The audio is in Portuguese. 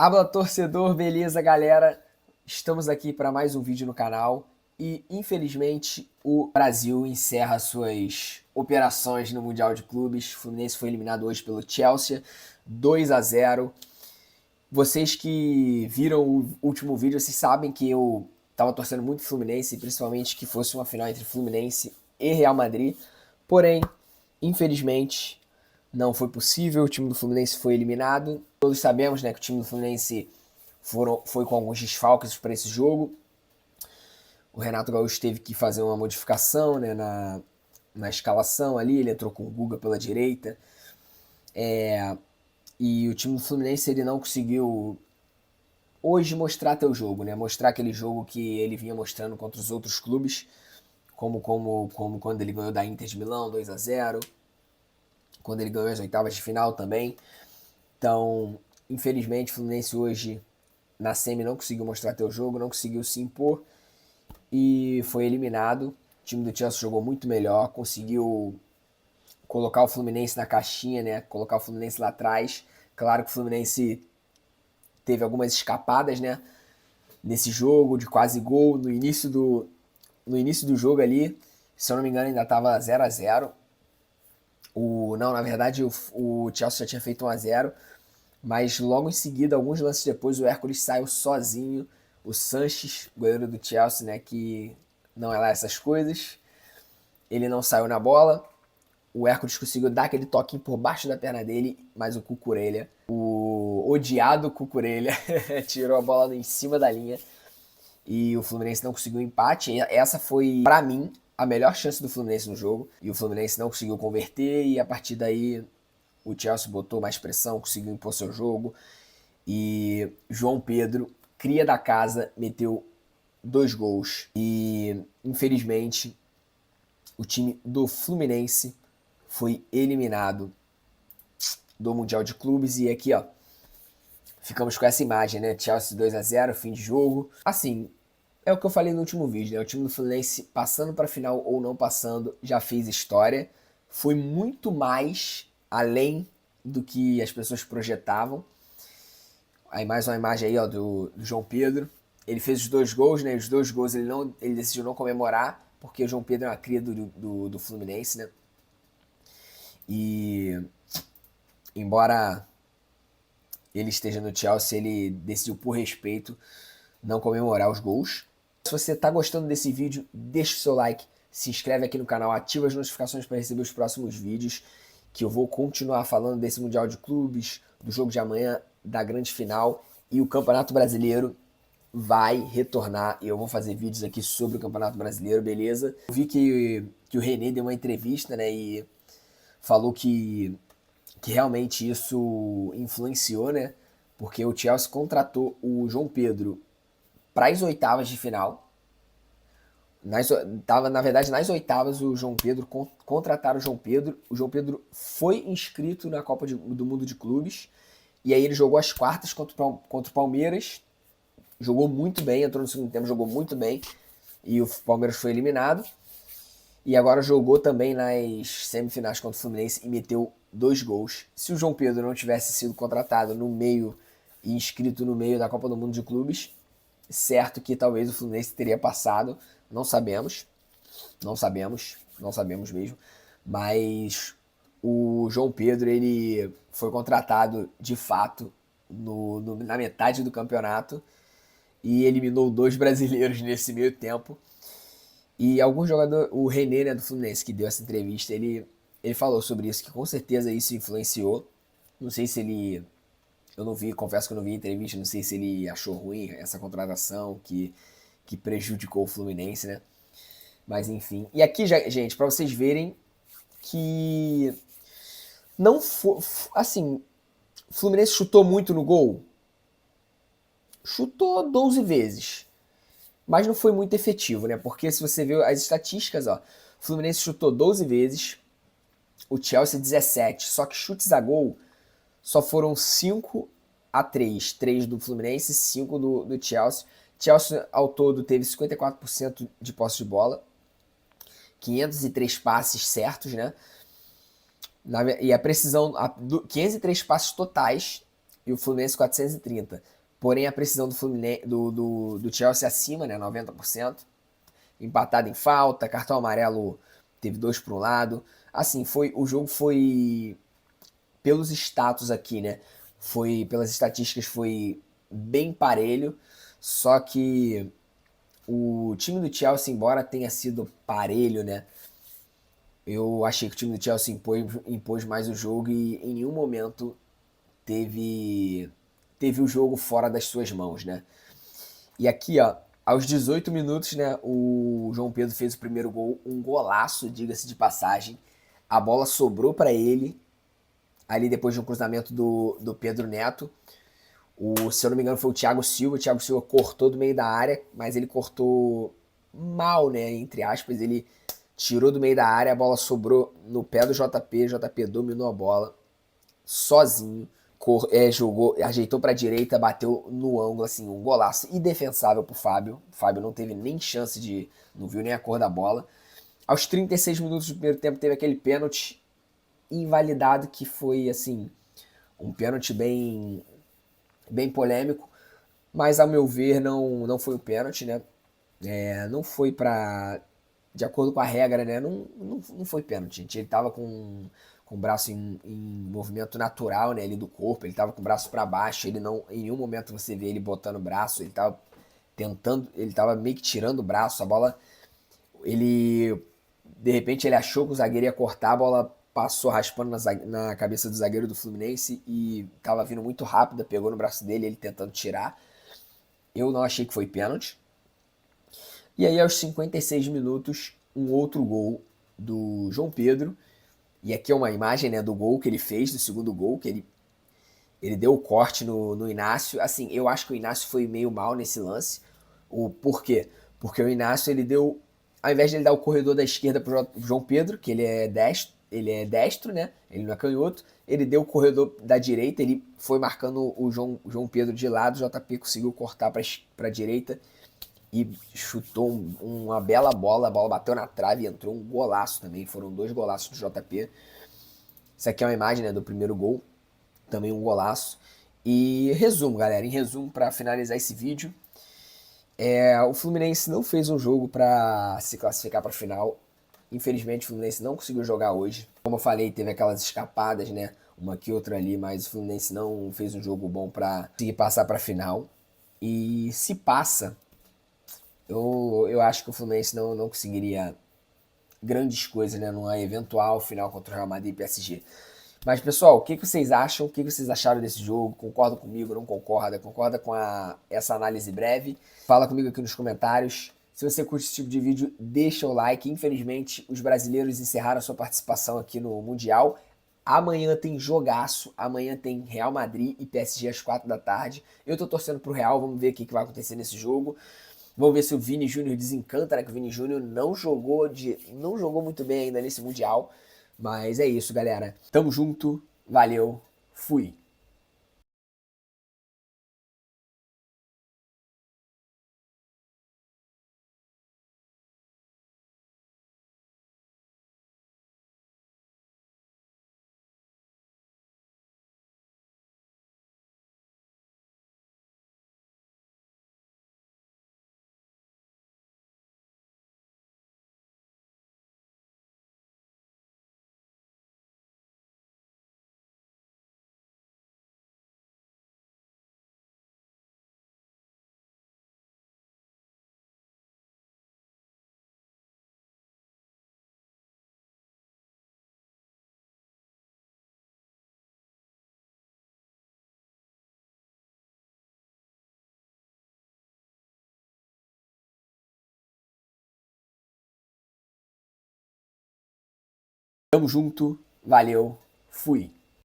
Habla torcedor, beleza galera? Estamos aqui para mais um vídeo no canal e infelizmente o Brasil encerra suas operações no Mundial de Clubes. O Fluminense foi eliminado hoje pelo Chelsea, 2-0. Vocês que viram o último vídeo, vocês sabem que eu estava torcendo muito Fluminense, principalmente que fosse uma final entre Fluminense e Real Madrid. Porém, infelizmente, não foi possível, o time do Fluminense foi eliminado. Todos sabemos, né, que o time do Fluminense foi com alguns desfalques para esse jogo. O Renato Gaúcho teve que fazer uma modificação, né, na escalação ali, ele entrou com o Guga pela direita. E o time do Fluminense ele não conseguiu hoje mostrar teu jogo, né? Mostrar aquele jogo que ele vinha mostrando contra os outros clubes, como quando ele ganhou da Inter de Milão 2-0, quando ele ganhou as oitavas de final também. Então, infelizmente, o Fluminense hoje na semi não conseguiu mostrar teu jogo, não conseguiu se impor e foi eliminado. O time do Chelsea jogou muito melhor, conseguiu colocar o Fluminense na caixinha, né? Colocar o Fluminense lá atrás. Claro que o Fluminense teve algumas escapadas, né? Nesse jogo de quase gol, no início do jogo ali, se eu não me engano, ainda estava 0-0. Não, na verdade, o Chelsea já tinha feito 1-0, mas logo em seguida, alguns lances depois, o Hércules saiu sozinho. O Sanches, goleiro do Chelsea, né, que não é lá essas coisas, ele não saiu na bola. O Hércules conseguiu dar aquele toquinho por baixo da perna dele, mas o Cucurella, o odiado Cucurella, tirou a bola em cima da linha e o Fluminense não conseguiu empate. Essa foi, pra mim, a melhor chance do Fluminense no jogo. E o Fluminense não conseguiu converter e a partir daí o Chelsea botou mais pressão, conseguiu impor seu jogo. E João Pedro, cria da casa, meteu 2 gols. E infelizmente o time do Fluminense foi eliminado do Mundial de Clubes. E aqui, ó, ficamos com essa imagem, né? Chelsea 2-0, fim de jogo. Assim, é o que eu falei no último vídeo, né? O time do Fluminense, passando para a final ou não passando, já fez história. Foi muito mais além do que as pessoas projetavam. Aí mais uma imagem aí, ó, do João Pedro. Ele fez os 2 gols, né? Os 2 gols ele decidiu não comemorar, porque o João Pedro é uma cria do Fluminense, né? E embora ele esteja no Chelsea, ele decidiu por respeito não comemorar os gols. Se você está gostando desse vídeo, deixa o seu like, se inscreve aqui no canal, ativa as notificações para receber os próximos vídeos, que eu vou continuar falando desse Mundial de Clubes, do jogo de amanhã, da grande final, e o Campeonato Brasileiro vai retornar, e eu vou fazer vídeos aqui sobre o Campeonato Brasileiro, beleza? Eu vi que o René deu uma entrevista, né, e falou que realmente isso influenciou, né, porque o Chelsea contratou o João Pedro para as oitavas de final. Na verdade, nas oitavas, o João Pedro contrataram o João Pedro. O João Pedro foi inscrito na Copa do Mundo de Clubes. E aí ele jogou as quartas contra o Palmeiras. Jogou muito bem, entrou no segundo tempo, jogou muito bem. E o Palmeiras foi eliminado. E agora jogou também nas semifinais contra o Fluminense e meteu 2 gols. Se o João Pedro não tivesse sido contratado no meio e inscrito no meio da Copa do Mundo de Clubes, certo que talvez o Fluminense teria passado, não sabemos, não sabemos mesmo, mas o João Pedro ele foi contratado de fato na metade do campeonato e eliminou 2 brasileiros nesse meio tempo. E algum jogador, o René, né, do Fluminense, que deu essa entrevista, ele falou sobre isso, que com certeza isso influenciou. Não sei se ele, eu não vi, confesso que eu não vi a entrevista, não sei se ele achou ruim essa contratação que prejudicou o Fluminense, né? Mas enfim. E aqui, gente, para vocês verem que não foi, assim, o Fluminense chutou muito no gol. Chutou 12 vezes. Mas não foi muito efetivo, né? Porque se você vê as estatísticas, ó, o Fluminense chutou 12 vezes, o Chelsea 17. Só que chutes a gol só foram 5-3. 3 do Fluminense, 5 do Chelsea. Chelsea ao todo teve 54% de posse de bola, 503 passes certos, né? E a precisão, 503 passes totais, e o Fluminense 430. Porém, a precisão do, Fluminense, do Chelsea acima, né, 90%. Empatado em falta, cartão amarelo teve 2 para um lado. Assim, o jogo foi pelos status aqui, né? Foi pelas estatísticas foi bem parelho, só que o time do Chelsea, embora tenha sido parelho, né? Eu achei que o time do Chelsea impôs mais o jogo e em nenhum momento teve o jogo fora das suas mãos, né? E aqui, ó, aos 18 minutos, né, o João Pedro fez o primeiro gol, um golaço, diga-se de passagem. A bola sobrou para ele, ali depois de um cruzamento do Pedro Neto. Se eu não me engano, foi o Thiago Silva cortou do meio da área, mas ele cortou mal, né? Entre aspas, ele tirou do meio da área, a bola sobrou no pé do JP, JP dominou a bola sozinho, jogou, ajeitou para a direita, bateu no ângulo, assim, um golaço indefensável pro Fábio. O Fábio não teve nem chance de, não viu nem a cor da bola. Aos 36 minutos do primeiro tempo teve aquele pênalti invalidado que foi, assim, um pênalti bem polêmico, mas ao meu ver não foi o pênalti, né? Não foi para de acordo com a regra, né? Não foi pênalti, gente. Ele tava com o braço em movimento natural, né? Ali do corpo, ele tava com o braço para baixo, ele não, em nenhum momento você vê ele botando o braço, ele tava tentando, ele tava meio que tirando o braço, a bola, ele, de repente ele achou que o zagueiro ia cortar, a bola passou raspando na cabeça do zagueiro do Fluminense e tava vindo muito rápida, pegou no braço dele, ele tentando tirar. Eu não achei que foi pênalti. E aí, aos 56 minutos, um outro gol do João Pedro. E aqui é uma imagem, né, do gol que ele fez, do segundo gol, que ele deu o corte no Inácio. Assim, eu acho que o Inácio foi meio mal nesse lance. Por quê? Porque o Inácio, ele deu, ao invés de ele dar o corredor da esquerda pro João Pedro, que ele é destro, né? Ele não é canhoto. Ele deu o corredor da direita, ele foi marcando o João Pedro de lado, o JP conseguiu cortar para a direita e chutou uma bela bola, a bola bateu na trave e entrou um golaço também, foram 2 golaços do JP. Isso aqui é uma imagem, né, do primeiro gol, também um golaço. E resumo, galera, em resumo, para finalizar esse vídeo, o Fluminense não fez um jogo para se classificar para a final. Infelizmente, o Fluminense não conseguiu jogar hoje. Como eu falei, teve aquelas escapadas, né? Uma aqui, outra ali, mas o Fluminense não fez um jogo bom para conseguir passar para a final. E se passa, eu acho que o Fluminense não conseguiria grandes coisas, né, numa eventual final contra o Real Madrid e PSG. Mas, pessoal, o que vocês acham? O que vocês acharam desse jogo? Concorda comigo? Não concorda? Concorda com essa análise breve? Fala comigo aqui nos comentários. Se você curte esse tipo de vídeo, deixa o like. Infelizmente, os brasileiros encerraram a sua participação aqui no Mundial. Amanhã tem jogaço. Amanhã tem Real Madrid e PSG às 4 da tarde. Eu tô torcendo pro Real. Vamos ver o que vai acontecer nesse jogo. Vamos ver se o Vini Júnior desencanta, né? Que o Vini Júnior não jogou muito bem ainda nesse Mundial. Mas é isso, galera. Tamo junto. Valeu. Fui. Tamo junto. Valeu. Fui.